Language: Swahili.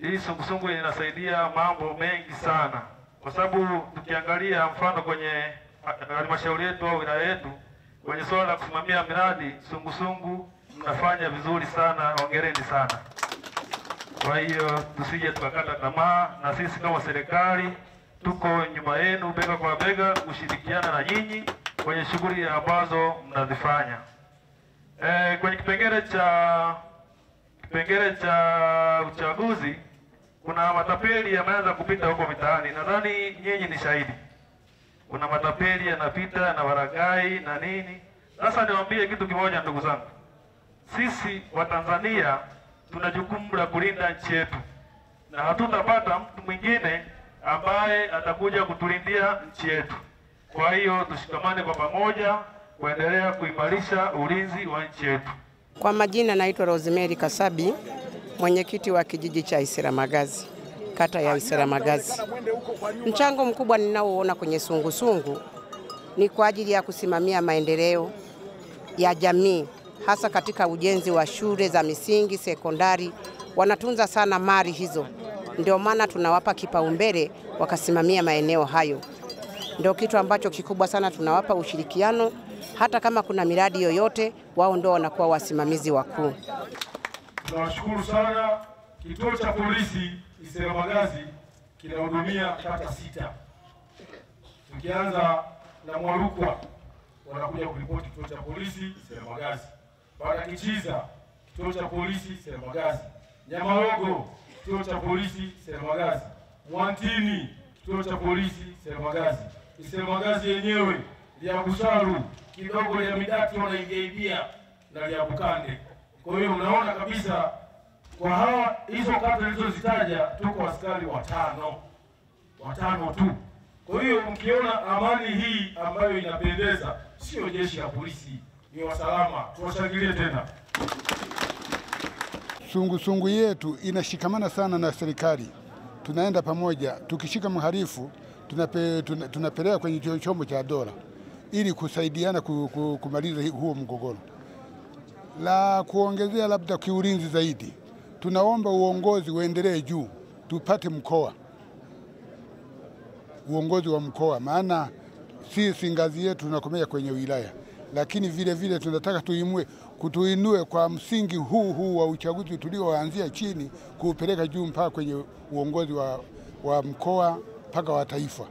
Hii sungusungu inasaidia mambo mengi sana, kwa sababu tukiangalia mfano kwenye halmashauri yetu au wilaya yetu, kwenye swala la kusimamia miradi, sungusungu mnafanya vizuri sana, hongereni sana. Kwa hiyo tusije tukakata tamaa, na sisi kama serikali tuko nyuma yenu bega kwa bega kushirikiana na nyinyi kwenye shughuli ambazo mnazifanya. Kwenye kipengele cha uchaguzi kuna matapeli yameanza kupita huko mitaani. Nadhani nyinyi ni shahidi. Kuna matapeli yanapita na waragai na nini. Sasa niwaambie kitu kimoja ndugu zangu. Sisi wa Tanzania tuna jukumu la kulinda nchi yetu, na hatutapata mtu mwingine ambaye atakuja kutulindia nchi yetu. Kwa hiyo tushikamane kwa pamoja kuendelea kuimarisha ulinzi wa nchi yetu. Kwa majina naitwa Rosemary Kasabi, mwenyekiti wa kijiji cha Isiramagazi, kata ya Isiramagazi. Mchango mkubwa ninaoona kwenye sungusungu ni kwa ajili ya kusimamia maendeleo ya jamii, hasa katika ujenzi wa shule za misingi, sekondari. Wanatunza sana mali hizo, ndio maana tunawapa kipaumbele wakasimamia maeneo hayo. Ndio kitu ambacho kikubwa sana tunawapa ushirikiano, hata kama kuna miradi yoyote wao ndio wanakuwa wasimamizi wakuu. Tunawashukuru sana. Kituo cha polisi Isiramagazi kinahudumia kata 6. Tukianza na Mwarukwa wanakuja kuripoti kituo cha polisi Isiramagazi. Baada Kichiza kituo cha polisi Isiramagazi. Nyamalogo kituo cha polisi Isiramagazi. Mwantini kituo cha polisi Isiramagazi. Isiramagazi yenyewe ya Busaru kidogo ya Midati wanaingeibia na ya Bukande. Kwa hiyo unaona kabisa kwa hawa hizo kata nilizozitaja tuko askari watano tu. Kwa hiyo mkiona amani hii ambayo inapendeza, sio jeshi la polisi, ni wasalama. Tuwashangilie tena. Sungusungu yetu inashikamana sana na serikali. Tunaenda pamoja, tukishika mhalifu tunapeleka kwenye chombo cha dola ili kusaidiana kumaliza huo mgogoro. La kuongezea labda kiulinzi zaidi, tunaomba uongozi uendelee juu, tupate mkoa, uongozi wa mkoa, maana sisi ngazi yetu tunakomea kwenye wilaya, lakini vile vile tunataka tuinue kwa msingi huu wa uchaguzi tulioanzia chini, kuupeleka juu mpaka kwenye uongozi wa mkoa mpaka wa taifa.